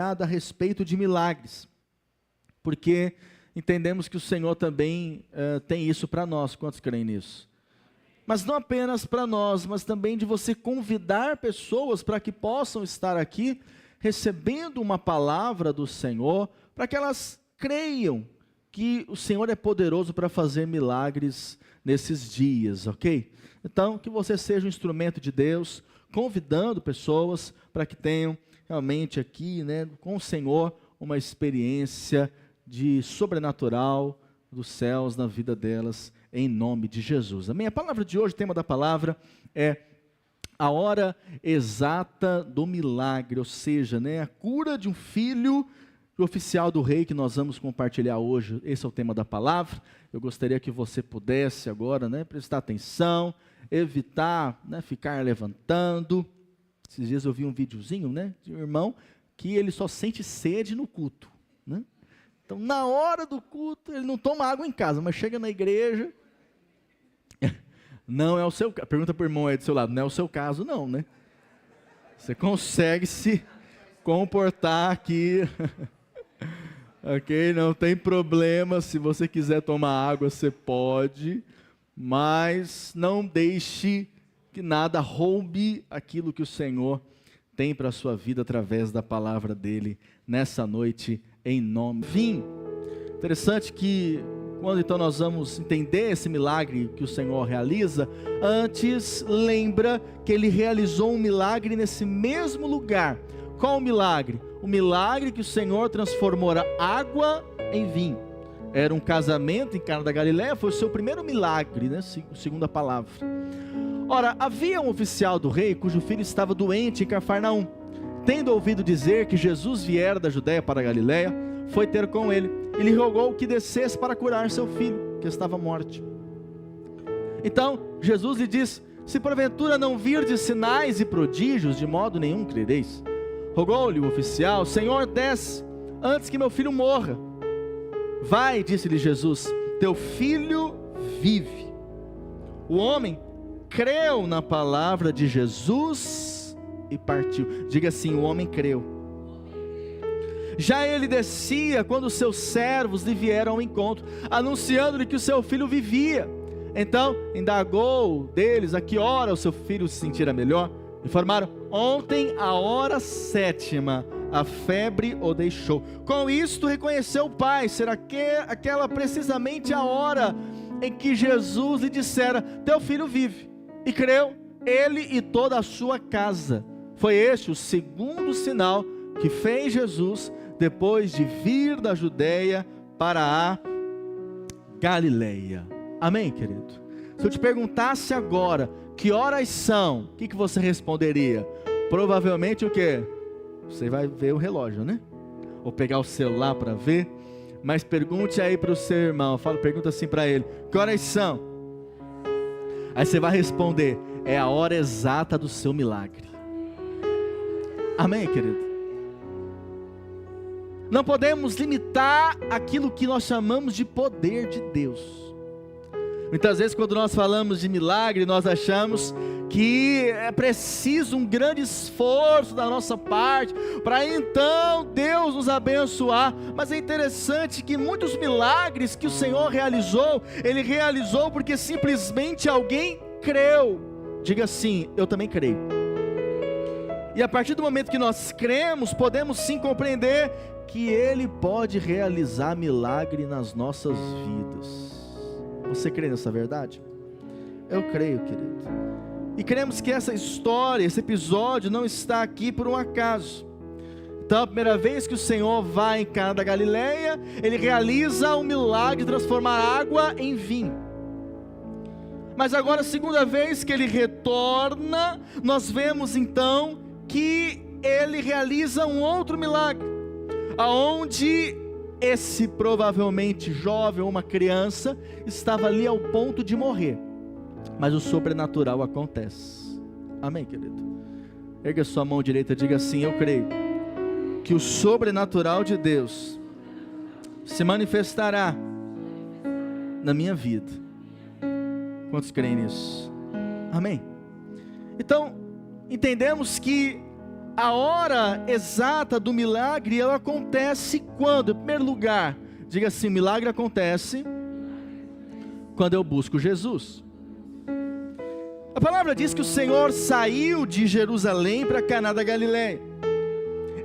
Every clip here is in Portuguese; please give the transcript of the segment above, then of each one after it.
a respeito de milagres, porque entendemos que o Senhor também tem isso para nós. Quantos creem nisso? Mas não apenas para nós, mas também de você convidar pessoas para que possam estar aqui recebendo uma palavra do Senhor, para que elas creiam que o Senhor é poderoso para fazer milagres nesses dias, ok? Então, que você seja um instrumento de Deus, convidando pessoas para que tenham realmente aqui, com o Senhor, uma experiência de sobrenatural dos céus na vida delas, em nome de Jesus. Amém? A palavra de hoje, o tema da palavra é a hora exata do milagre, ou seja, a cura de um filho do oficial do rei, que nós vamos compartilhar hoje. Esse é o tema da palavra. Eu gostaria que você pudesse agora, prestar atenção, evitar, ficar levantando. Esses dias eu vi um videozinho, de um irmão, que ele só sente sede no culto, Então, na hora do culto, ele não toma água em casa, mas chega na igreja. Não é o seu caso. Pergunta para o irmão aí do seu lado, não é o seu caso não, Você consegue se comportar aqui, ok? Não tem problema, se você quiser tomar água, você pode, mas não deixe que nada roube aquilo que o Senhor tem para a sua vida através da palavra dele nessa noite, em nome. Vim. Interessante que quando então nós vamos entender esse milagre que o Senhor realiza, antes lembra que ele realizou um milagre nesse mesmo lugar. Qual o milagre? O milagre que o Senhor transformou a água em vinho. Era um casamento em Cana da Galileia, foi o seu primeiro milagre, segundo a palavra. Ora, havia um oficial do rei cujo filho estava doente em Cafarnaum. Tendo ouvido dizer que Jesus viera da Judeia para a Galileia, foi ter com ele. Ele rogou que descesse para curar seu filho, que estava morto. Então, Jesus lhe disse: se porventura não virdes sinais e prodígios, de modo nenhum crereis. Rogou-lhe o oficial: Senhor, desce, antes que meu filho morra. Vai, disse-lhe Jesus, teu filho vive. O homem creu na palavra de Jesus e partiu. Diga assim: o homem creu. Já ele descia quando seus servos lhe vieram ao encontro, anunciando-lhe que o seu filho vivia. Então indagou deles a que hora o seu filho se sentira melhor. Informaram: ontem, à hora 7ª, a febre o deixou. Com isto reconheceu o pai ser aquela precisamente a hora em que Jesus lhe dissera: teu filho vive. E creu ele e toda a sua casa. Foi este o segundo sinal que fez Jesus depois de vir da Judeia para a Galileia. Amém, querido? Se eu te perguntasse agora, que horas são? O que você responderia? Provavelmente o quê? Você vai ver o relógio, Ou pegar o celular para ver. Mas pergunte aí para o seu irmão, pergunta assim para ele: que horas são? Aí você vai responder: é a hora exata do seu milagre. Amém, querido? Não podemos limitar aquilo que nós chamamos de poder de Deus. Muitas vezes quando nós falamos de milagre, nós achamos que é preciso um grande esforço da nossa parte, para então Deus nos abençoar. Mas é interessante que muitos milagres que o Senhor realizou, Ele realizou porque simplesmente alguém creu. Diga assim: eu também creio. E a partir do momento que nós cremos, podemos sim compreender que Ele pode realizar milagre nas nossas vidas. Você crê nessa verdade? Eu creio, querido. E cremos que essa história, esse episódio não está aqui por um acaso. Então, a primeira vez que o Senhor vai em Cana da Galileia, Ele realiza um milagre de transformar água em vinho. Mas agora, a segunda vez que Ele retorna, nós vemos então que Ele realiza um outro milagre, aonde esse provavelmente jovem ou uma criança estava ali ao ponto de morrer, mas o sobrenatural acontece. Amém, querido? Erga sua mão direita e diga assim: eu creio que o sobrenatural de Deus se manifestará na minha vida. Quantos creem nisso? Amém? Então, entendemos que a hora exata do milagre, ela acontece quando? Em primeiro lugar, diga assim, o milagre acontece quando eu busco Jesus. A palavra diz que o Senhor saiu de Jerusalém para Caná da Galileia.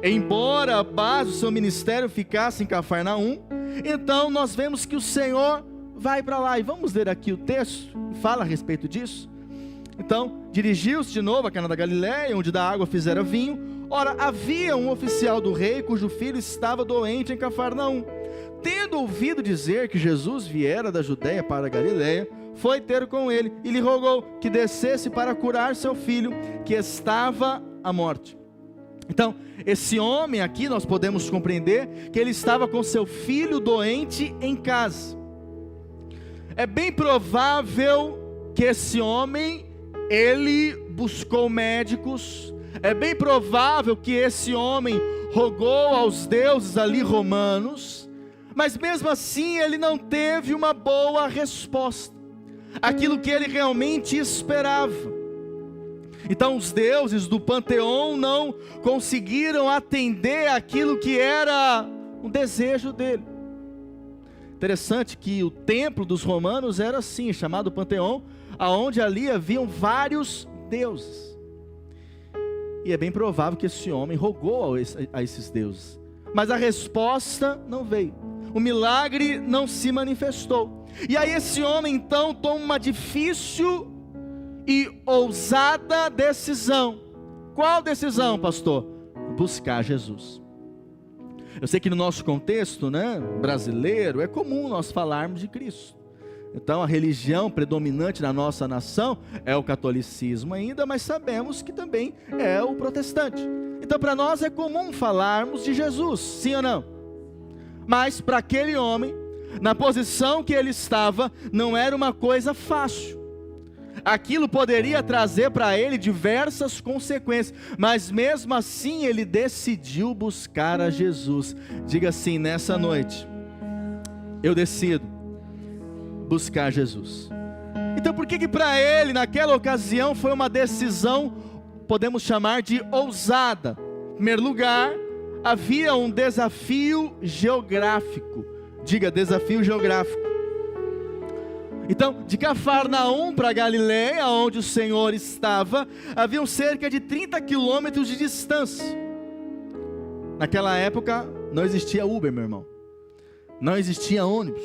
Embora a base do seu ministério ficasse em Cafarnaum, então nós vemos que o Senhor vai para lá. E vamos ler aqui o texto, fala a respeito disso. Então, dirigiu-se de novo a Caná da Galileia, onde da água fizera vinho. Ora, havia um oficial do rei, cujo filho estava doente em Cafarnaum. Tendo ouvido dizer que Jesus viera da Judeia para a Galileia, foi ter com ele e lhe rogou que descesse para curar seu filho, que estava à morte. Então, esse homem aqui, nós podemos compreender que ele estava com seu filho doente em casa. É bem provável que esse homem, ele buscou médicos. É bem provável que esse homem rogou aos deuses ali romanos, mas mesmo assim ele não teve uma boa resposta, aquilo que ele realmente esperava. Então os deuses do panteão não conseguiram atender aquilo que era um desejo dele. Interessante que o templo dos romanos era assim, chamado panteão, aonde ali haviam vários deuses. E é bem provável que esse homem rogou a esses deuses, mas a resposta não veio. O milagre não se manifestou. E aí esse homem então toma uma difícil e ousada decisão. Qual decisão, pastor? Buscar Jesus. Eu sei que no nosso contexto, brasileiro, é comum nós falarmos de Cristo. Então a religião predominante na nossa nação é o catolicismo ainda, mas sabemos que também é o protestante. Então para nós é comum falarmos de Jesus, sim ou não? Mas para aquele homem, na posição que ele estava, não era uma coisa fácil. Aquilo poderia trazer para ele diversas consequências, mas mesmo assim ele decidiu buscar a Jesus. Diga assim, nessa noite, eu decido buscar Jesus. Então por que para ele, naquela ocasião, foi uma decisão, podemos chamar de ousada? Em primeiro lugar, havia um desafio geográfico. Diga, desafio geográfico. Então, de Cafarnaum para Galileia, onde o Senhor estava, haviam cerca de 30 quilômetros de distância. Naquela época, não existia Uber, meu irmão. Não existia ônibus,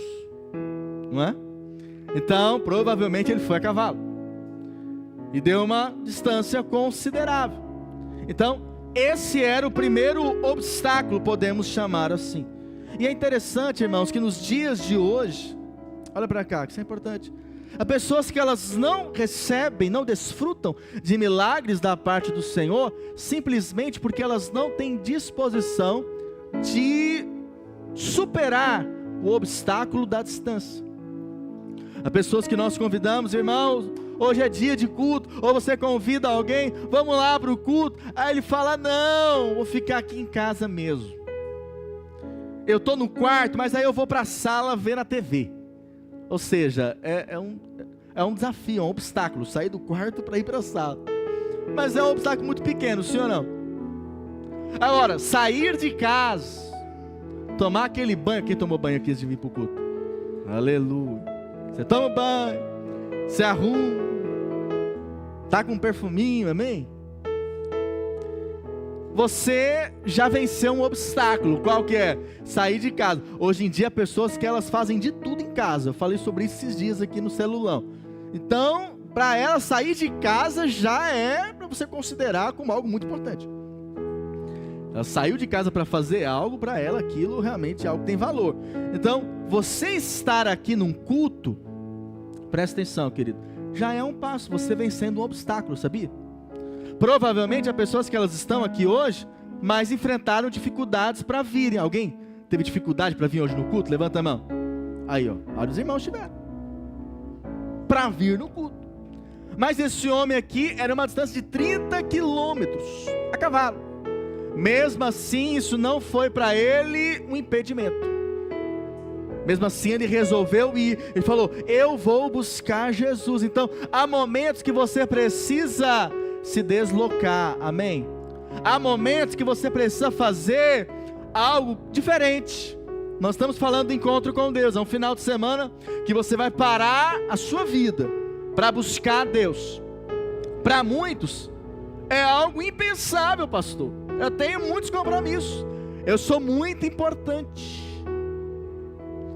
não é? Então, provavelmente ele foi a cavalo. E deu uma distância considerável. Então, esse era o primeiro obstáculo, podemos chamar assim. E é interessante, irmãos, que nos dias de hoje, olha para cá, que isso é importante. Há pessoas que elas não recebem, não desfrutam de milagres da parte do Senhor, simplesmente porque elas não têm disposição de superar o obstáculo da distância. Há pessoas que nós convidamos, irmãos, hoje é dia de culto, ou você convida alguém, vamos lá para o culto, aí ele fala, não, vou ficar aqui em casa mesmo. Eu estou no quarto, mas aí eu vou para a sala ver a TV. Ou seja, é um desafio, é um obstáculo, sair do quarto para ir para a sala. Mas é um obstáculo muito pequeno, sim ou não? Agora, sair de casa, tomar aquele banho, quem tomou banho aqui antes de vir para o culto? Aleluia. Você toma banho, se arruma, está com um perfuminho, amém? Você já venceu um obstáculo, qual que é? Sair de casa. Hoje em dia, pessoas que elas fazem de tudo em casa. Eu falei sobre isso esses dias aqui no celulão. Então, para ela sair de casa já é para você considerar como algo muito importante. Ela saiu de casa para fazer algo, para ela aquilo realmente é algo que tem valor. Então, você estar aqui num culto, presta atenção, querido, já é um passo, você vencendo um obstáculo, sabia? Provavelmente há pessoas que elas estão aqui hoje, mas enfrentaram dificuldades para virem. Alguém teve dificuldade para vir hoje no culto? Levanta a mão. Aí, ó, olha os irmãos tiveram para vir no culto. Mas esse homem aqui era uma distância de 30 quilômetros a cavalo. Mesmo assim, isso não foi para ele um impedimento. Mesmo assim, ele resolveu ir. Ele falou, eu vou buscar Jesus. Então, há momentos que você precisa se deslocar, amém? Há momentos que você precisa fazer algo diferente. Nós estamos falando do encontro com Deus. É um final de semana que você vai parar a sua vida para buscar Deus. Para muitos é algo impensável, pastor. Eu tenho muitos compromissos, eu sou muito importante.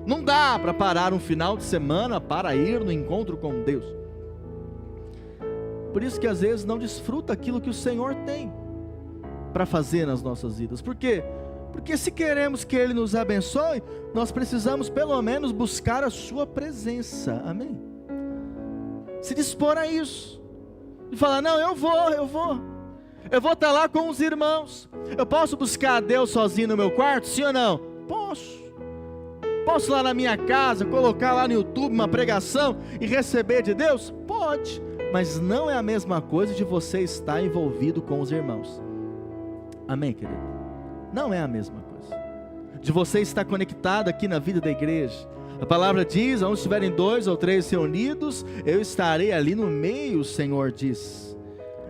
Não dá para parar um final de semana para ir no encontro com Deus. Por isso que às vezes não desfruta aquilo que o Senhor tem para fazer nas nossas vidas. Por quê? Porque se queremos que Ele nos abençoe, nós precisamos pelo menos buscar a sua presença, amém? Se dispor a isso, e falar, não, eu vou estar lá com os irmãos. Eu posso buscar a Deus sozinho no meu quarto, sim ou não? Posso lá na minha casa, colocar lá no YouTube uma pregação e receber de Deus? Pode, mas não é a mesma coisa de você estar envolvido com os irmãos, amém, querido? Não é a mesma coisa de você estar conectado aqui na vida da igreja. A palavra diz, onde estiverem 2 ou 3 reunidos, eu estarei ali no meio, o Senhor diz.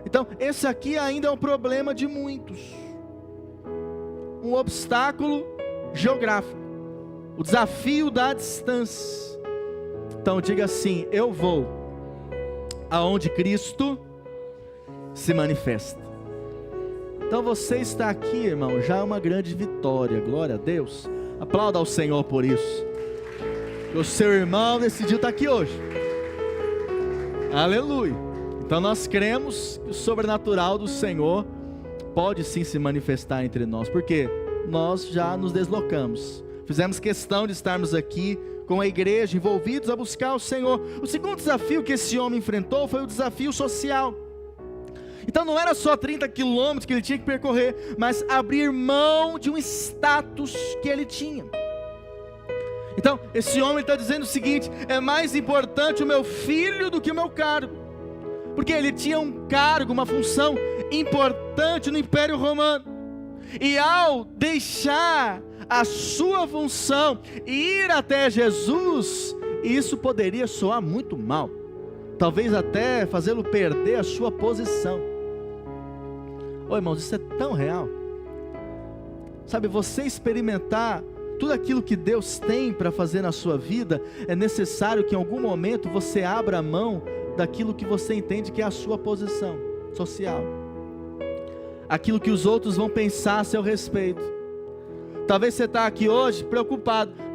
Então, esse aqui ainda é um problema de muitos, um obstáculo geográfico, o desafio da distância. Então diga assim, eu vou aonde Cristo se manifesta. Então você está aqui, irmão, já é uma grande vitória, glória a Deus. Aplauda ao Senhor por isso. O seu irmão decidiu estar aqui hoje, aleluia. Então nós cremos que o sobrenatural do Senhor pode sim se manifestar entre nós, porque nós já nos deslocamos, fizemos questão de estarmos aqui com a igreja, envolvidos a buscar o Senhor. O segundo desafio que esse homem enfrentou foi o desafio social. Então não era só 30 quilômetros que ele tinha que percorrer, mas abrir mão de um status que ele tinha. Então esse homem está dizendo o seguinte, é mais importante o meu filho do que o meu cargo, porque ele tinha um cargo, uma função importante no Império Romano, e ao deixar a sua função e ir até Jesus, isso poderia soar muito mal, talvez até fazê-lo perder a sua posição. Ô irmãos, isso é tão real, sabe, você experimentar tudo aquilo que Deus tem para fazer na sua vida, é necessário que em algum momento você abra mão daquilo que você entende que é a sua posição social, aquilo que os outros vão pensar a seu respeito. Talvez você está aqui hoje preocupado, o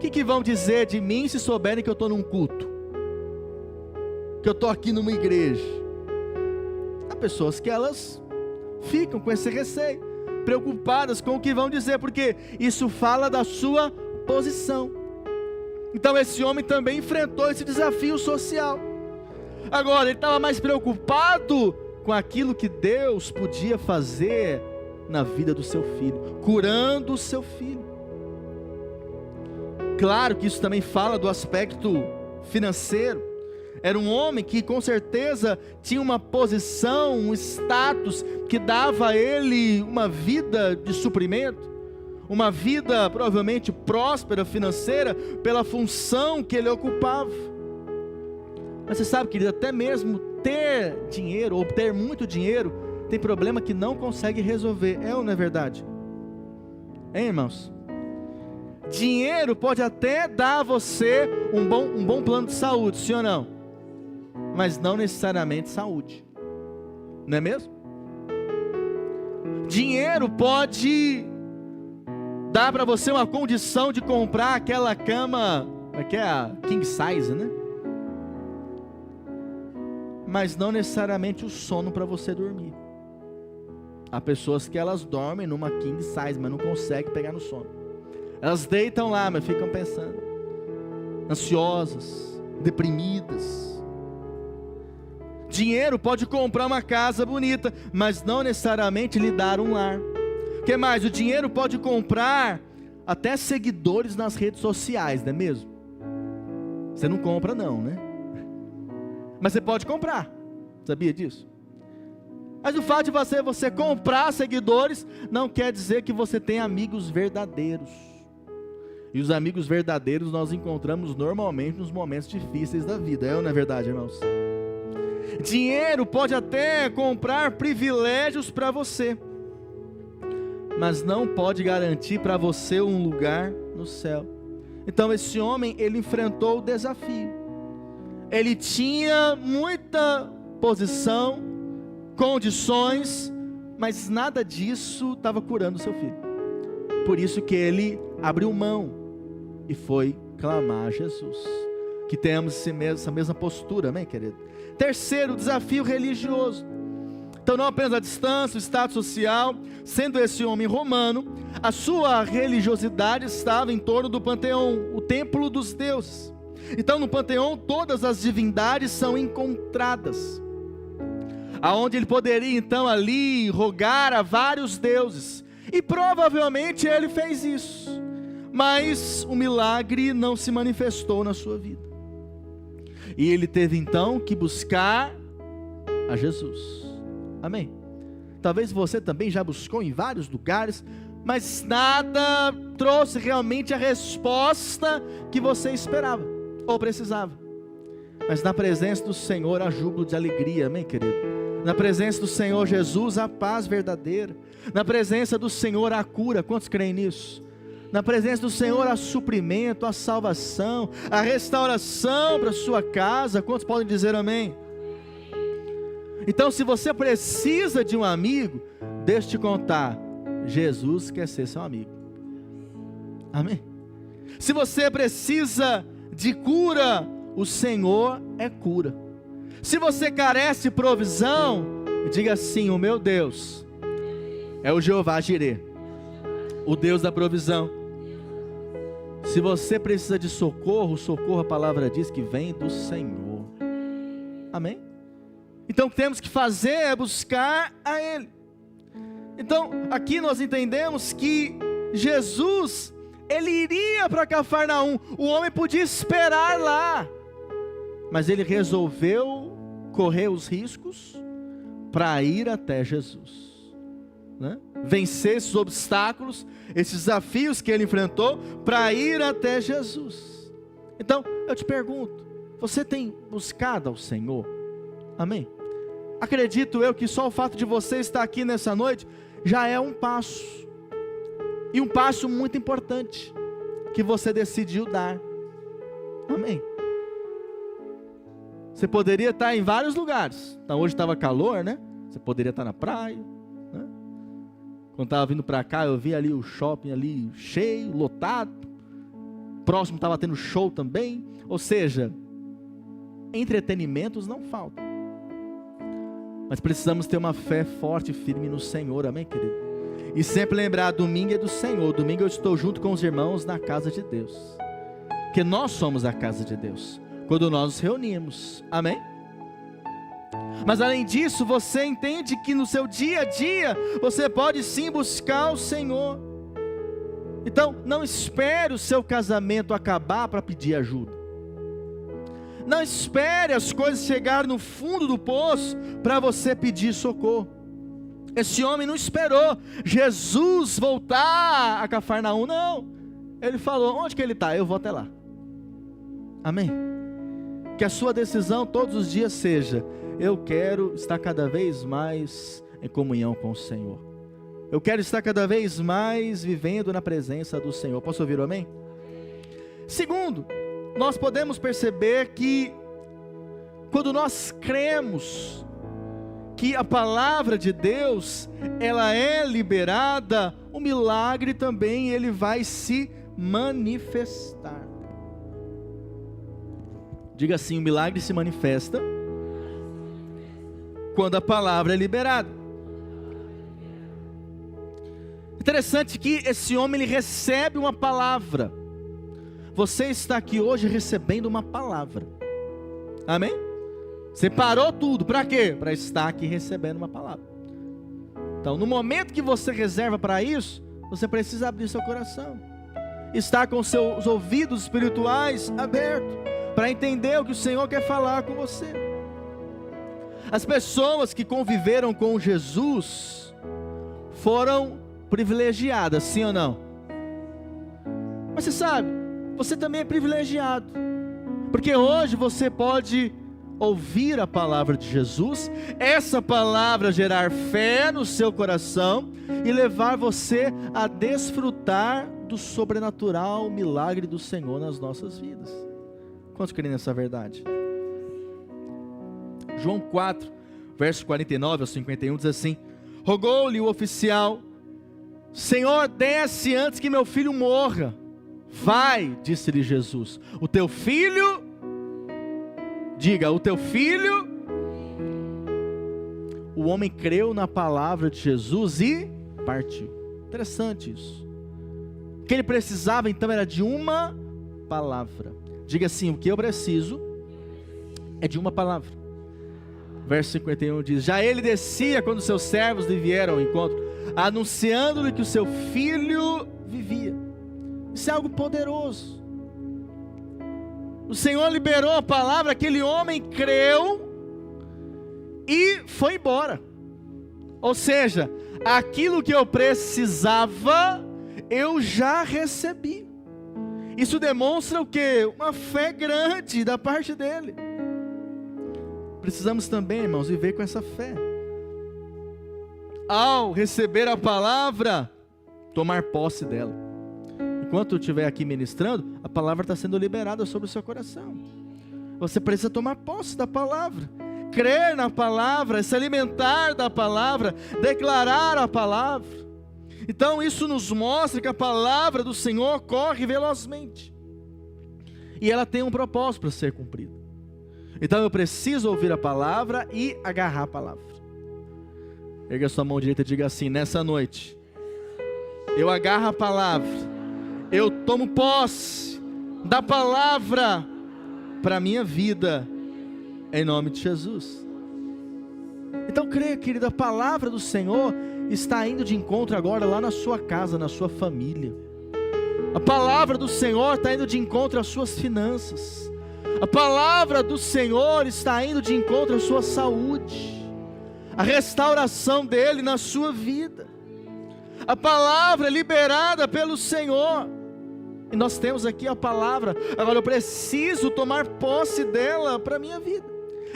que vão dizer de mim se souberem que eu estou num culto, que eu estou aqui numa igreja? Há pessoas que elas ficam com esse receio, preocupadas com o que vão dizer, porque isso fala da sua posição. Então esse homem também enfrentou esse desafio social. Agora ele estava mais preocupado com aquilo que Deus podia fazer na vida do seu filho, curando o seu filho. Claro que isso também fala do aspecto financeiro. Era um homem que com certeza tinha uma posição, um status que dava a ele uma vida de suprimento, uma vida provavelmente próspera financeira pela função que ele ocupava. Mas você sabe, querido, até mesmo ter dinheiro ou ter muito dinheiro tem problema que não consegue resolver, é ou não é verdade? Hein, irmãos? Dinheiro pode até dar a você um bom plano de saúde, sim ou não? Mas não necessariamente saúde, não é mesmo? Dinheiro pode dar para você uma condição de comprar aquela cama, que é a king size, né? Mas não necessariamente o sono para você dormir. Há pessoas que elas dormem numa king size, mas não conseguem pegar no sono. Elas deitam lá, mas ficam pensando, ansiosas, deprimidas. Dinheiro pode comprar uma casa bonita, mas não necessariamente lhe dar um lar. O que mais? O dinheiro pode comprar até seguidores nas redes sociais, não é mesmo? Você não compra não, né? Mas você pode comprar, sabia disso? Mas o fato de você comprar seguidores não quer dizer que você tem amigos verdadeiros. E os amigos verdadeiros nós encontramos normalmente nos momentos difíceis da vida, é ou não é verdade, irmãos? Dinheiro pode até comprar privilégios para você, mas não pode garantir para você um lugar no céu. Então esse homem, ele enfrentou o desafio. Ele tinha muita posição, condições, mas nada disso estava curando seu filho. Por isso que ele abriu mão e foi clamar a Jesus. Que tenhamos essa mesma postura, amém, querido? Terceiro, desafio religioso. Então não apenas a distância, o status social, sendo esse homem romano, a sua religiosidade estava em torno do panteão, o templo dos deuses. Então no panteão todas as divindades são encontradas, aonde ele poderia então ali rogar a vários deuses, e provavelmente ele fez isso, mas o milagre não se manifestou na sua vida, e ele teve então que buscar a Jesus, amém? Talvez você também já buscou em vários lugares, mas nada trouxe realmente a resposta que você esperava, ou precisava. Mas na presença do Senhor há júbilo de alegria, amém, querido? Na presença do Senhor Jesus há paz verdadeira. Na presença do Senhor há cura, quantos creem nisso? Na presença do Senhor há suprimento, há salvação, há restauração para a sua casa, quantos podem dizer amém? Então se você precisa de um amigo, deixa eu te contar, Jesus quer ser seu amigo, amém? Se você precisa de cura, o Senhor é cura. Se você carece de provisão, diga assim: o meu Deus é o Jeová Jireh, o Deus da provisão. Se você precisa de socorro, o socorro, a palavra diz que vem do Senhor, amém? Então o que temos que fazer é buscar a Ele. Então aqui nós entendemos que Jesus, ele iria para Cafarnaum, o homem podia esperar lá, mas ele resolveu correr os riscos para ir até Jesus, né? Vencer esses obstáculos, esses desafios que ele enfrentou, para ir até Jesus. Então eu te pergunto, você tem buscado ao Senhor? Amém? Acredito eu que só o fato de você estar aqui nessa noite já é um passo, e um passo muito importante que você decidiu dar, amém? Você poderia estar em vários lugares. Então hoje estava calor, né? Você poderia estar na praia, né? Quando estava vindo para cá, eu vi ali o shopping ali cheio, lotado. Próximo estava tendo show também. Ou seja, entretenimentos não faltam. Mas precisamos ter uma fé forte e firme no Senhor, amém, querido? E sempre lembrar, domingo é do Senhor. Domingo eu estou junto com os irmãos na casa de Deus, porque nós somos a casa de Deus quando nós nos reunimos, amém? Mas além disso, você entende que no seu dia a dia, você pode sim buscar o Senhor. Então não espere o seu casamento acabar para pedir ajuda. Não espere as coisas chegarem no fundo do poço para você pedir socorro. Esse homem não esperou Jesus voltar a Cafarnaum, não. Ele falou: onde que ele está? Eu vou até lá, amém? Que a sua decisão todos os dias seja: eu quero estar cada vez mais em comunhão com o Senhor. Eu quero estar cada vez mais vivendo na presença do Senhor. Posso ouvir o amém? Segundo, nós podemos perceber que quando nós cremos que a palavra de Deus, ela é liberada, o milagre também ele vai se manifestar. Diga assim: o milagre se manifesta quando a palavra é liberada. Interessante que esse homem ele recebe uma palavra. Você está aqui hoje recebendo uma palavra, amém? Você parou tudo, para quê? Para estar aqui recebendo uma palavra. Então no momento que você reserva para isso, você precisa abrir seu coração, estar com seus ouvidos espirituais abertos, para entender o que o Senhor quer falar com você. As pessoas que conviveram com Jesus foram privilegiadas, sim ou não? Mas você sabe, você também é privilegiado, porque hoje você pode ouvir a palavra de Jesus, essa palavra gerar fé no seu coração e levar você a desfrutar do sobrenatural milagre do Senhor nas nossas vidas. Quantos creem nessa verdade? João 4, verso 49 ao 51 diz assim: rogou-lhe o oficial: Senhor, desce antes que meu filho morra. Vai, disse-lhe Jesus, o teu filho, diga, o teu filho. O homem creu na palavra de Jesus e partiu. Interessante isso. O que ele precisava então era de uma palavra. Diga assim: o que eu preciso é de uma palavra. Verso 51 diz: já ele descia quando seus servos lhe vieram ao encontro, anunciando-lhe que o seu filho vivia. Isso é algo poderoso. O Senhor liberou a palavra, aquele homem creu e foi embora. Ou seja, aquilo que eu precisava, eu já recebi. Isso demonstra o quê? Uma fé grande da parte dele. Precisamos também, irmãos, viver com essa fé. Ao receber a palavra, tomar posse dela. Enquanto eu estiver aqui ministrando, a palavra está sendo liberada sobre o seu coração. Você precisa tomar posse da palavra, crer na palavra, se alimentar da palavra, declarar a palavra. Então isso nos mostra que a palavra do Senhor corre velozmente. E ela tem um propósito para ser cumprido. Então eu preciso ouvir a palavra e agarrar a palavra. Erga sua mão direita e diga assim: nessa noite, eu agarro a palavra, eu tomo posse da palavra para a minha vida, em nome de Jesus. Então creia, querido, a palavra do Senhor está indo de encontro agora lá na sua casa, na sua família. A palavra do Senhor está indo de encontro às suas finanças. A palavra do Senhor está indo de encontro à sua saúde, a restauração dele na sua vida. A palavra é liberada pelo Senhor, e nós temos aqui a palavra. Agora eu preciso tomar posse dela para a minha vida.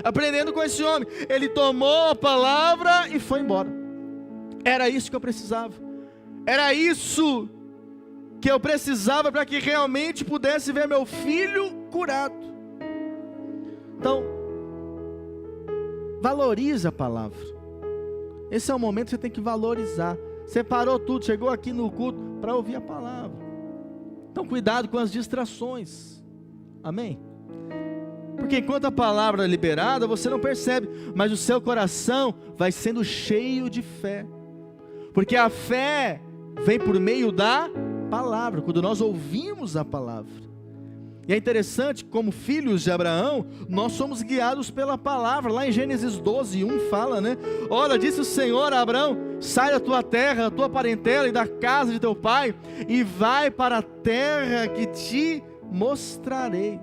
Aprendendo com esse homem, ele tomou a palavra e foi embora. Era isso que eu precisava. Era isso que eu precisava para que realmente pudesse ver meu filho curado. Então, valorize a palavra. Esse é o momento que você tem que valorizar. Você parou tudo, chegou aqui no culto para ouvir a palavra. Então cuidado com as distrações. Amém? Porque enquanto a palavra é liberada, você não percebe, mas o seu coração vai sendo cheio de fé. Porque a fé vem por meio da palavra, quando nós ouvimos a palavra. E é interessante, como filhos de Abraão, nós somos guiados pela palavra. Lá em Gênesis 12:1 fala, né? Ora, disse o Senhor a Abraão: sai da tua terra, da tua parentela e da casa de teu pai, e vai para a terra que te mostrarei.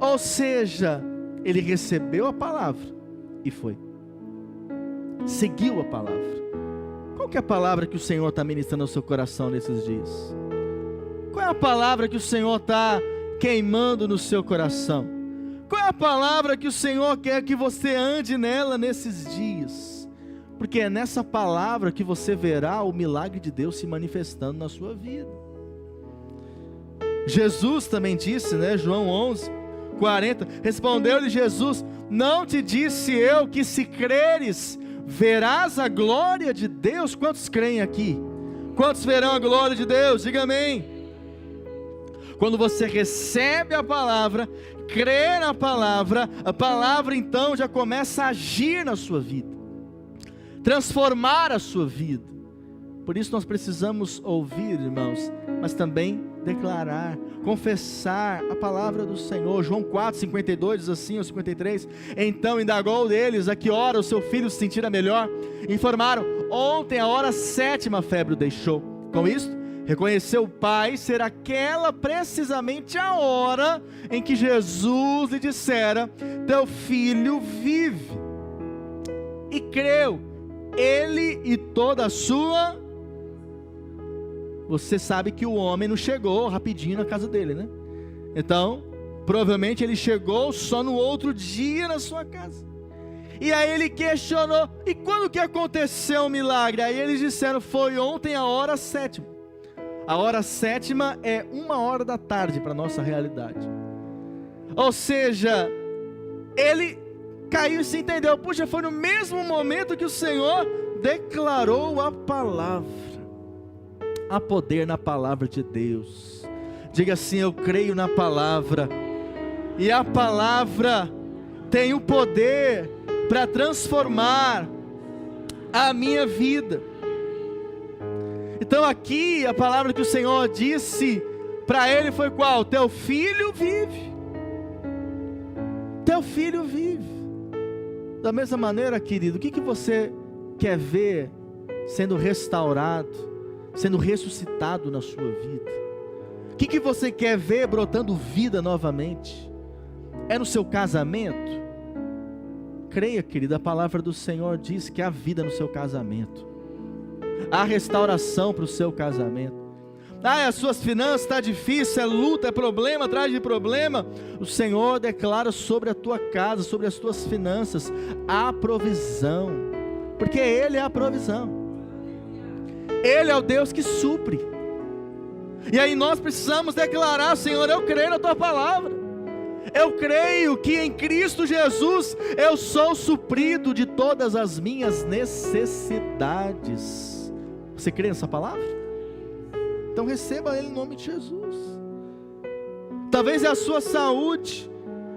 Ou seja, ele recebeu a palavra e foi. Seguiu a palavra. Qual que é a palavra que o Senhor está ministrando ao seu coração nesses dias? Qual é a palavra que o Senhor está queimando no seu coração? Qual é a palavra que o Senhor quer que você ande nela nesses dias? Porque é nessa palavra que você verá o milagre de Deus se manifestando na sua vida. Jesus também disse, né? João 11:40, respondeu-lhe Jesus: não te disse eu que se creres, verás a glória de Deus? Quantos creem aqui? Quantos verão a glória de Deus? Diga amém. Quando você recebe a palavra, crê na palavra, a palavra então já começa a agir na sua vida, transformar a sua vida. Por isso nós precisamos ouvir, irmãos, mas também declarar, confessar a palavra do Senhor. João 4:52 diz assim, ou 53, então indagou deles a que hora o seu filho se sentira melhor. Informaram: ontem a hora 7ª a febre o deixou. Com isto, reconheceu o pai ser aquela precisamente a hora em que Jesus lhe dissera: teu filho vive. E creu, ele e toda a sua... Você sabe que o homem não chegou rapidinho na casa dele, né? Então, Provavelmente ele chegou só no outro dia na sua casa. E aí ele questionou: e quando que aconteceu o milagre? Aí eles disseram: foi ontem a hora 7ª. A hora 7ª é 1h da tarde para a nossa realidade. Ou seja, ele caiu e se entendeu: puxa, foi no mesmo momento que o Senhor declarou a palavra. Há poder na palavra de Deus. Diga assim: eu creio na palavra. E a palavra tem o poder para transformar a minha vida. Então aqui a palavra que o Senhor disse para ele foi qual? Teu filho vive. Teu filho vive. Da mesma maneira, querido, o que você quer ver sendo restaurado, sendo ressuscitado na sua vida? O que você quer ver brotando vida novamente? É no seu casamento? Creia, querida, a palavra do Senhor diz que há vida no seu casamento. Há restauração para o seu casamento. As suas finanças estão difíceis, é luta, é problema atrás de problema. O Senhor declara sobre a tua casa, sobre as tuas finanças, a provisão. Porque Ele é a provisão. Ele é o Deus que supre. E aí nós precisamos declarar: Senhor, eu creio na tua palavra. Eu creio que em Cristo Jesus eu sou suprido de todas as minhas necessidades. Você crê nessa palavra? Então receba Ele em nome de Jesus. Talvez é a sua saúde,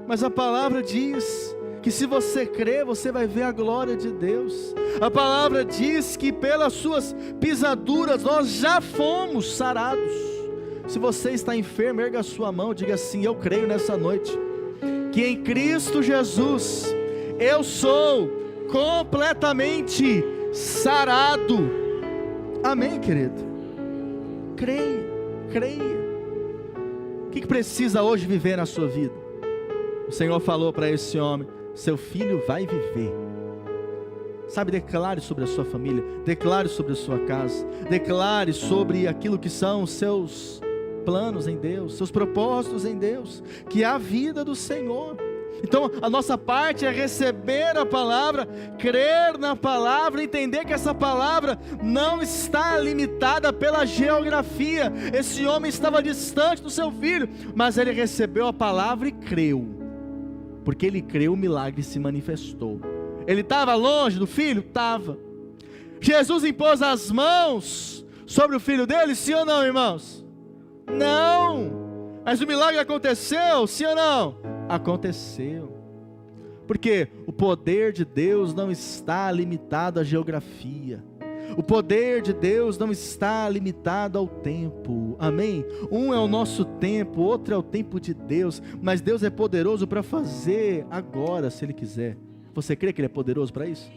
mas a palavra diz que se você crer, você vai ver a glória de Deus. A palavra diz que pelas suas pisaduras nós já fomos sarados. Se você está enfermo, erga a sua mão, diga assim: eu creio nessa noite, que em Cristo Jesus, eu sou completamente sarado. Amém, querido? Creia, creia. O que precisa hoje viver na sua vida? O Senhor falou para esse homem: seu filho vai viver. Sabe, declare sobre a sua família, declare sobre a sua casa, declare sobre aquilo que são os seus planos em Deus, seus propósitos em Deus, que há vida do Senhor. Então a nossa parte é receber a palavra, crer na palavra, entender que essa palavra não está limitada pela geografia. Esse homem estava distante do seu filho, mas ele recebeu a palavra e creu. Porque ele creu, o milagre se manifestou. Ele estava longe do filho? Estava. Jesus impôs as mãos sobre o filho dele, sim ou não, irmãos? Não. Mas o milagre aconteceu, sim ou não? Aconteceu. Porque o poder de Deus não está limitado à geografia. O poder de Deus não está limitado ao tempo. Amém? Um é o nosso tempo, outro é o tempo de Deus. Mas Deus é poderoso para fazer agora, se Ele quiser. Você crê que Ele é poderoso para isso?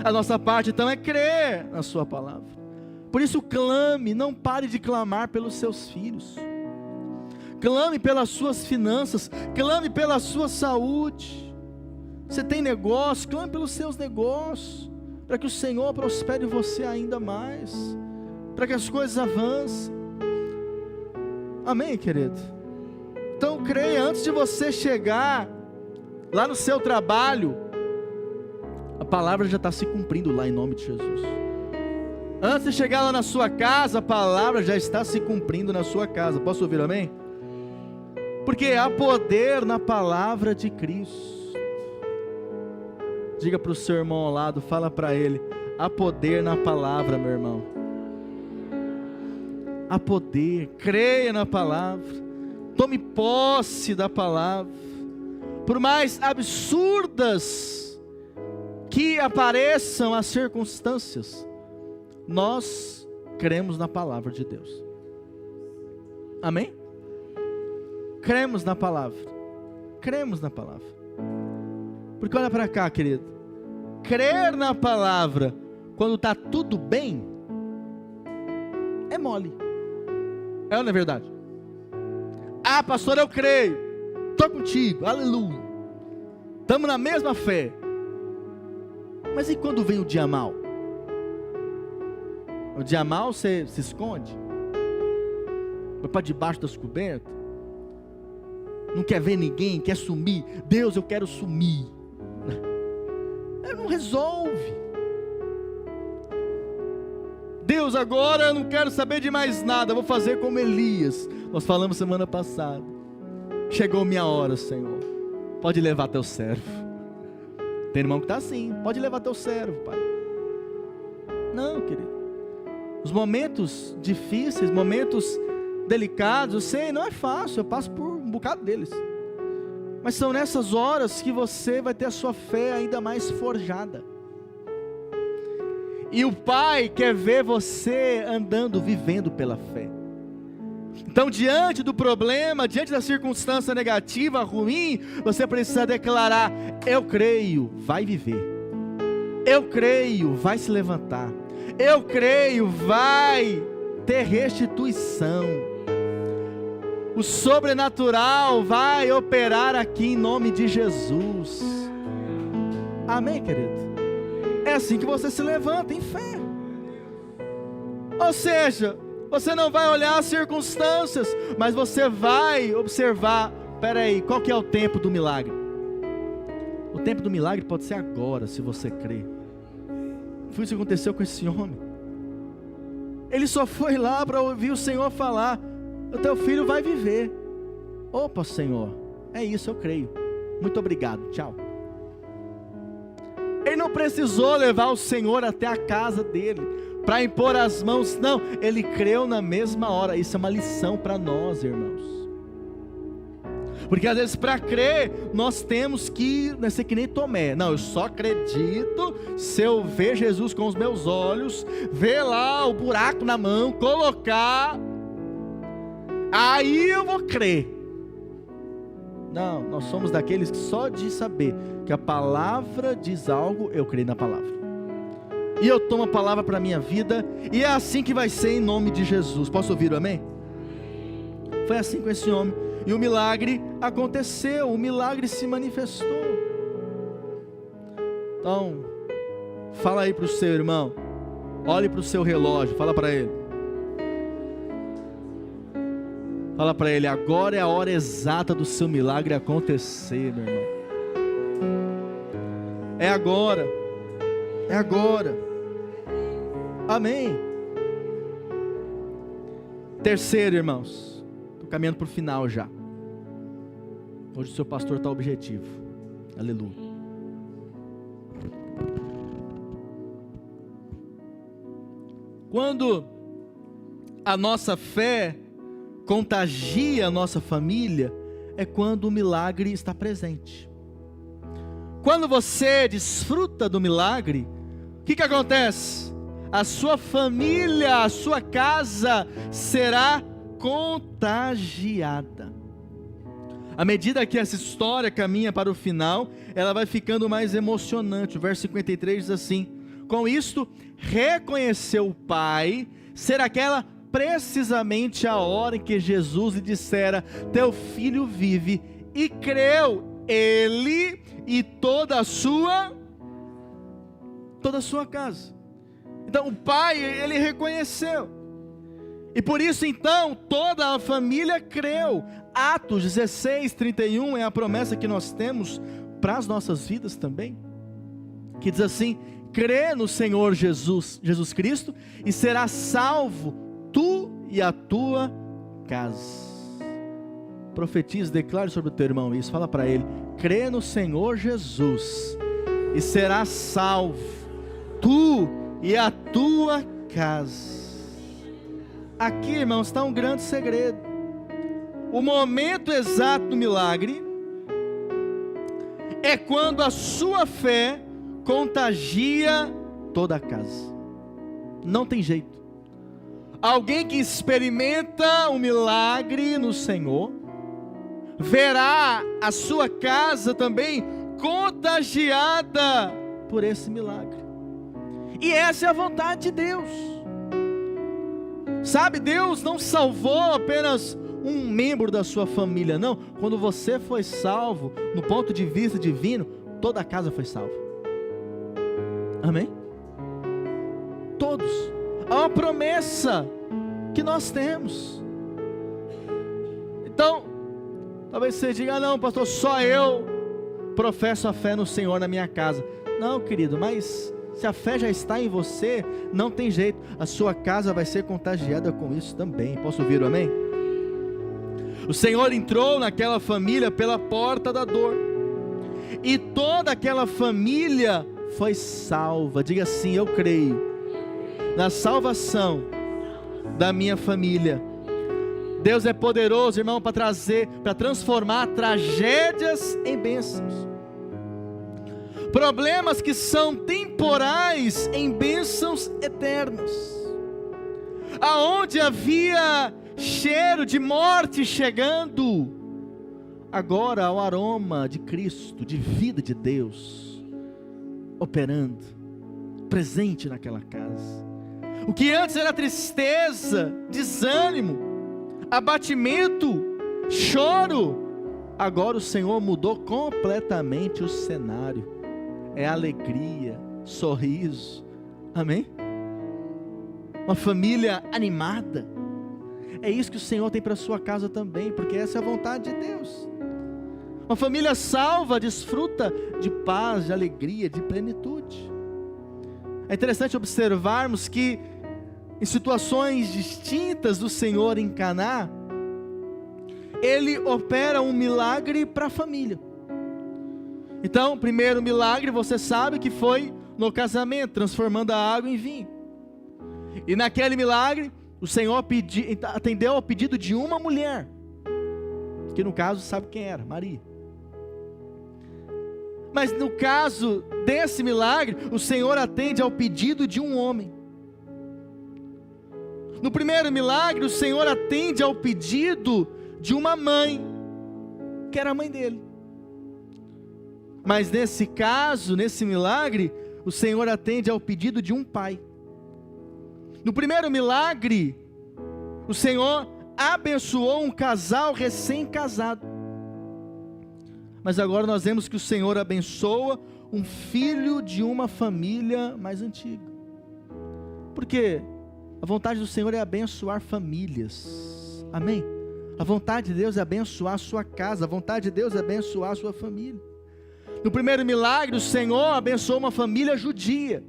A nossa parte então é crer na sua palavra. Por isso clame, não pare de clamar pelos seus filhos. Clame pelas suas finanças, clame pela sua saúde. Você tem negócio, clame pelos seus negócios, para que o Senhor prospere você ainda mais, para que as coisas avancem. Amém, querido? Então creia, antes de você chegar lá no seu trabalho, a palavra já está se cumprindo lá em nome de Jesus. Antes de chegar lá na sua casa, a palavra já está se cumprindo na sua casa. Posso ouvir amém? Porque há poder na palavra de Cristo. Diga para o seu irmão ao lado, fala para ele: há poder na palavra, meu irmão. Há poder, creia na palavra, tome posse da palavra. Por mais absurdas que apareçam as circunstâncias, nós cremos na palavra de Deus. Amém? Cremos na palavra. Cremos na palavra. Porque olha para cá, querido. Crer na palavra quando está tudo bem é mole. É ou não é verdade? Ah, pastor, eu creio. Estou contigo, aleluia. Estamos na mesma fé. Mas e quando vem o dia mal? O dia mal você se esconde, vai para debaixo das cobertas. não quer ver ninguém, quer sumir. Deus, eu quero sumir. Ele não resolve. Deus, agora eu não quero saber de mais nada, vou fazer como Elias. Nós falamos semana passada. Chegou minha hora, Senhor. Pode levar teu servo. Tem irmão que está assim, pode levar teu servo, Pai. Não, querido. Os momentos difíceis, momentos delicados, eu sei, não é fácil, eu passo por um bocado deles. Mas são nessas horas que você vai ter a sua fé ainda mais forjada. E o Pai quer ver você andando, vivendo pela fé. Então, diante do problema, diante da circunstância negativa, ruim, você precisa declarar: eu creio, vai viver. Eu creio, vai se levantar. Eu creio, vai ter restituição. O sobrenatural vai operar aqui em nome de Jesus. Amém, querido? É assim que você se levanta em fé. Ou seja, você não vai olhar as circunstâncias, mas você vai observar: peraí, qual que é o tempo do milagre? O tempo do milagre pode ser agora, se você crer. Foi isso que aconteceu com esse homem. Ele só foi lá para ouvir o Senhor falar: o teu filho vai viver. Opa, Senhor, é isso, eu creio. Muito obrigado, tchau. Ele não precisou levar o Senhor até a casa dele para impor as mãos, não, ele creu na mesma hora. Isso é uma lição para nós, irmãos, porque às vezes para crer, nós temos que, não é ser que nem Tomé, não, eu só acredito se eu ver Jesus com os meus olhos, ver lá o buraco na mão, colocar, aí eu vou crer. Não, nós somos daqueles que só de saber que a palavra diz algo, eu creio na palavra, e eu tomo a palavra para a minha vida, e é assim que vai ser em nome de Jesus. Posso ouvir o amém? Foi assim com esse homem, e o milagre aconteceu, o milagre se manifestou. Então, fala aí para o seu irmão, olhe para o seu relógio, fala para ele, agora é a hora exata do seu milagre acontecer, meu irmão. É agora, é agora. Amém. Terceiro, irmãos, estou caminhando para o final já. Hoje o seu pastor está objetivo. Aleluia. Quando a nossa fé contagia a nossa família, é quando o milagre está presente. Quando você desfruta do milagre, o que acontece? A sua família, a sua casa será contagiada. À medida que essa história caminha para o final, ela vai ficando mais emocionante. O verso 53 diz assim: com isto reconheceu o pai ser aquela precisamente a hora em que Jesus lhe dissera: teu filho vive, e creu ele e toda a sua casa. Então o pai, ele reconheceu, e por isso então toda a família creu. Atos 16:31 é a promessa que nós temos para as nossas vidas também, que diz assim: crê no Senhor Jesus Cristo e serás salvo tu e a tua casa. Profetiza, declare sobre o teu irmão isso, fala para ele: crê no Senhor Jesus e serás salvo tu e a tua casa. Aqui, irmãos, está um grande segredo. O momento exato do milagre é quando a sua fé contagia toda a casa. Não tem jeito. Alguém que experimenta o milagre no Senhor verá a sua casa também contagiada por esse milagre. E essa é a vontade de Deus. Sabe, Deus não salvou apenas um membro da sua família, não. Quando você foi salvo, no ponto de vista divino, toda a casa foi salva. Amém? Todos. Há uma promessa que nós temos. Então, Talvez você diga: não, pastor, só eu professo a fé no Senhor na minha casa. Não, querido, mas se a fé já está em você, não tem jeito, a sua casa vai ser contagiada com isso também. Posso ouvir o amém? O Senhor entrou naquela família pela porta da dor, e toda aquela família foi salva. Diga assim: eu creio na salvação da minha família. Deus é poderoso, irmão, para transformar tragédias em bênçãos, problemas que são temporais em bênçãos eternas. Aonde havia cheiro de morte chegando, agora há o aroma de Cristo, de vida de Deus operando, presente naquela casa. O que antes era tristeza, desânimo, abatimento, choro, agora o Senhor mudou completamente o cenário. É alegria, sorriso, amém? Uma família animada. É isso que o Senhor tem para a sua casa também, porque essa é a vontade de Deus. Uma família salva desfruta de paz, de alegria, de plenitude. É interessante observarmos que em situações distintas do Senhor em Caná, Ele opera um milagre para a família. Então, o primeiro milagre, você sabe que foi no casamento, transformando a água em vinho. E naquele milagre, o Senhor atendeu ao pedido de uma mulher, que no caso sabe quem era, Maria. Mas no caso desse milagre, o Senhor atende ao pedido de um homem. No primeiro milagre, o Senhor atende ao pedido de uma mãe, que era a mãe dele. Mas nesse caso, nesse milagre, o Senhor atende ao pedido de um pai. No primeiro milagre, o Senhor abençoou um casal recém-casado. Mas agora nós vemos que o Senhor abençoa um filho de uma família mais antiga. Porque a vontade do Senhor é abençoar famílias. Amém? A vontade de Deus é abençoar a sua casa. A vontade de Deus é abençoar a sua família. No primeiro milagre, o Senhor abençoou uma família judia,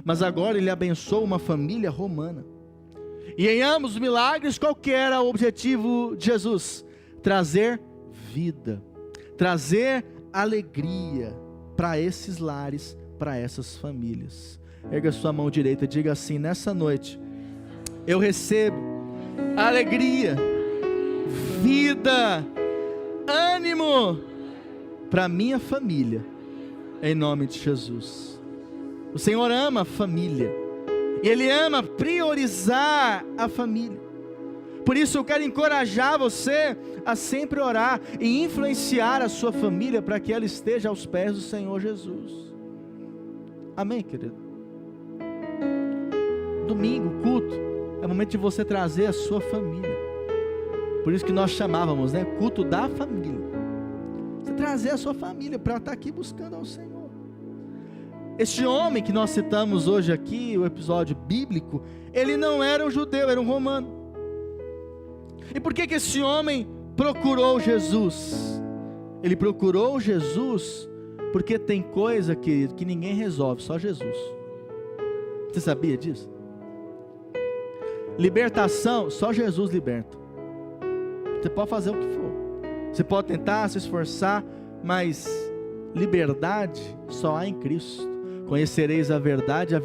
mas agora Ele abençoa uma família romana. E em ambos os milagres, qual que era o objetivo de Jesus? Trazer vida, trazer alegria para esses lares, para essas famílias. Erga sua mão direita e diga assim: nessa noite, eu recebo alegria, vida, ânimo para minha família, em nome de Jesus. O Senhor ama a família, e Ele ama priorizar a família. Por isso eu quero encorajar você a sempre orar e influenciar a sua família para que ela esteja aos pés do Senhor Jesus. Amém, querido? Domingo, culto, é o momento de você trazer a sua família. Por isso que nós chamávamos, né, culto da família. Você trazer a sua família para estar aqui buscando ao Senhor. Este homem que nós citamos hoje aqui, o episódio bíblico, ele não era um judeu, era um romano. E por que esse homem procurou Jesus? Ele procurou Jesus porque tem coisa que ninguém resolve, só Jesus. Você sabia disso? Libertação, só Jesus liberta. Você pode fazer o que for, você pode tentar se esforçar, mas liberdade só há em Cristo. Conhecereis a verdade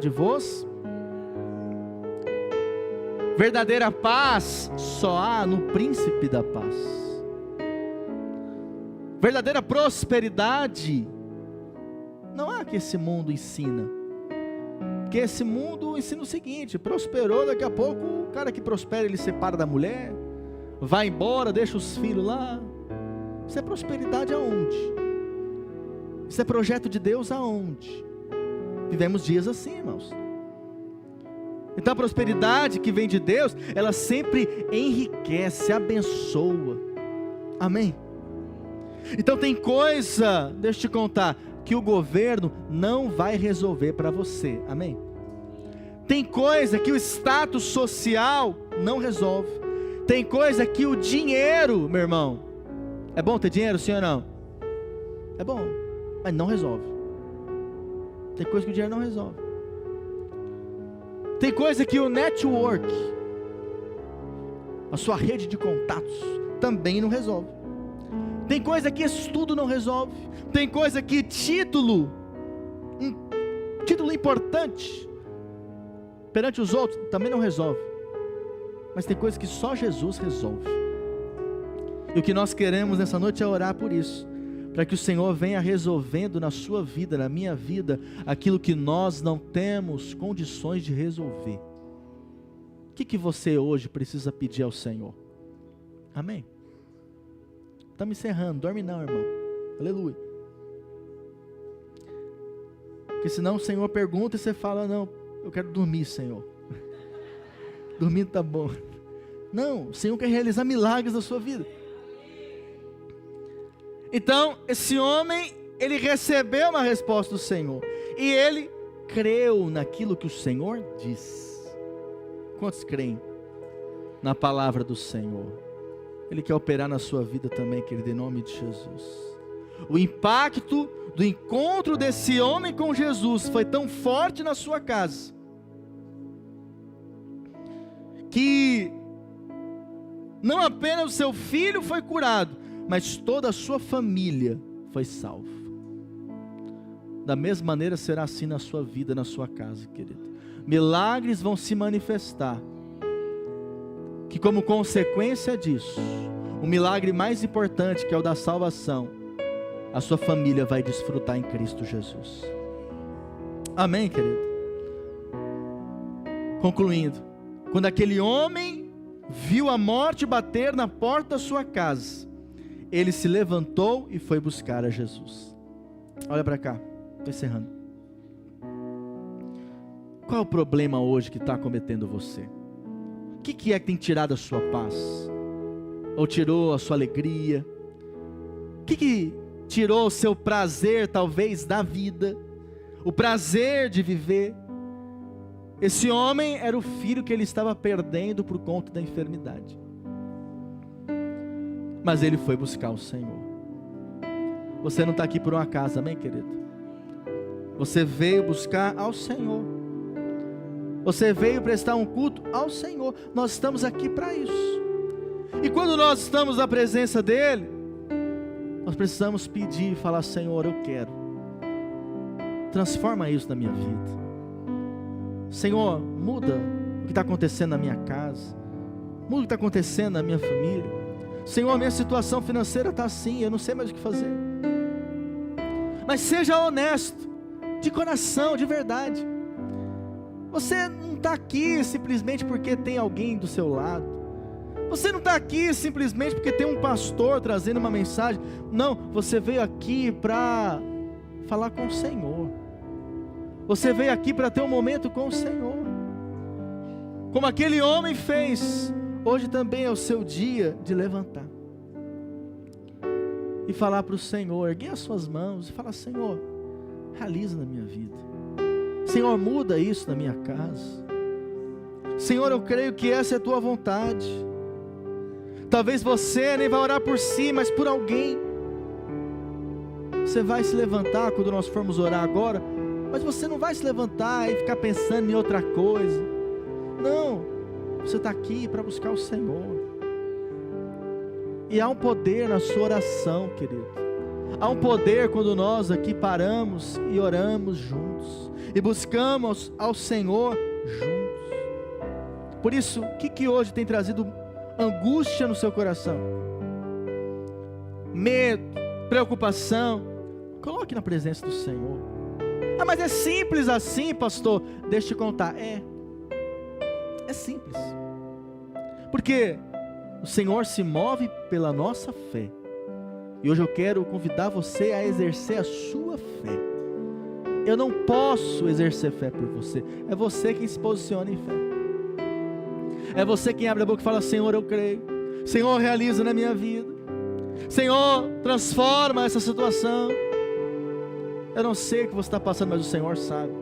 vos... Verdadeira paz só há no príncipe da paz. Verdadeira prosperidade não há que esse mundo ensina. Porque esse mundo ensina o seguinte: prosperou, daqui a pouco o cara que prospera, ele separa da mulher, vai embora, deixa os filhos lá. Isso é prosperidade aonde? Isso é projeto de Deus aonde? Vivemos dias assim, irmãos. Então a prosperidade que vem de Deus, ela sempre enriquece, abençoa. Amém? Então tem coisa, deixa eu te contar, que o governo não vai resolver para você. Amém? Tem coisa que o status social não resolve. Tem coisa que o dinheiro, meu irmão, É bom ter dinheiro, sim ou não? É bom, mas não resolve. Tem coisa que o dinheiro não resolve. Tem coisa que o network, a sua rede de contatos, também não resolve. Tem coisa que estudo não resolve. Tem coisa que título, um título importante perante os outros, também não resolve. Mas tem coisa que só Jesus resolve. E o que nós queremos nessa noite é orar por isso, para que o Senhor venha resolvendo na sua vida, na minha vida, aquilo que nós não temos condições de resolver. O que você hoje precisa pedir ao Senhor? Amém? Estamos encerrando, dorme não, irmão. Aleluia. Porque senão o Senhor pergunta e você fala, não, eu quero dormir, Senhor. Dormir tá bom. Não, o Senhor quer realizar milagres na sua vida. Então, esse homem, ele recebeu uma resposta do Senhor. E ele creu naquilo que o Senhor disse. Quantos creem na palavra do Senhor? Ele quer operar na sua vida também, querido, em nome de Jesus. O impacto do encontro desse homem com Jesus foi tão forte na sua casa, que não apenas o seu filho foi curado, mas toda a sua família foi salva. Da mesma maneira será assim na sua vida, na sua casa, querido. Milagres vão se manifestar, que como consequência disso, o milagre mais importante, que é o da salvação, a sua família vai desfrutar em Cristo Jesus. Amém, querido? Concluindo, quando aquele homem viu a morte bater na porta da sua casa, ele se levantou e foi buscar a Jesus. Olha para cá, estou encerrando. Qual é o problema hoje que está acometendo você? O que é que tem tirado a sua paz? Ou tirou a sua alegria? O que tirou o seu prazer, talvez, da vida? O prazer de viver? Esse homem era o filho que ele estava perdendo por conta da enfermidade. Mas ele foi buscar o Senhor. Você não está aqui por um acaso, amém, querido? Você veio buscar ao Senhor. Você veio prestar um culto ao Senhor. Nós estamos aqui para isso. E quando nós estamos na presença dEle, nós precisamos pedir e falar, Senhor, eu quero. Transforma isso na minha vida. Senhor, muda o que está acontecendo na minha casa. Muda o que está acontecendo na minha família. Senhor, minha situação financeira está assim, eu não sei mais o que fazer. Mas seja honesto, de coração, de verdade. Você não está aqui simplesmente porque tem alguém do seu lado. Você não está aqui simplesmente porque tem um pastor trazendo uma mensagem. Não, você veio aqui para falar com o Senhor. Você veio aqui para ter um momento com o Senhor. Como aquele homem fez, hoje também é o seu dia de levantar. E falar para o Senhor, erguer as suas mãos e falar, Senhor, realiza na minha vida. Senhor, muda isso na minha casa. Senhor, eu creio que essa é a tua vontade. Talvez você nem vai orar por si, mas por alguém. Você vai se levantar quando nós formos orar agora, mas você não vai se levantar e ficar pensando em outra coisa. Não, você está aqui para buscar o Senhor. E há um poder na sua oração, querido. Há um poder quando nós aqui paramos e oramos juntos. E buscamos ao Senhor juntos. Por isso, o que hoje tem trazido angústia no seu coração? Medo, preocupação. Coloque na presença do Senhor. Ah, mas é simples assim, pastor. Deixa eu te contar. É simples. Porque o Senhor se move pela nossa fé. E hoje eu quero convidar você a exercer a sua fé. Eu não posso exercer fé por você. É você quem se posiciona em fé. É você quem abre a boca e fala, Senhor, eu creio. Senhor, realiza na minha vida. Senhor, transforma essa situação. Eu não sei o que você está passando, mas o Senhor sabe.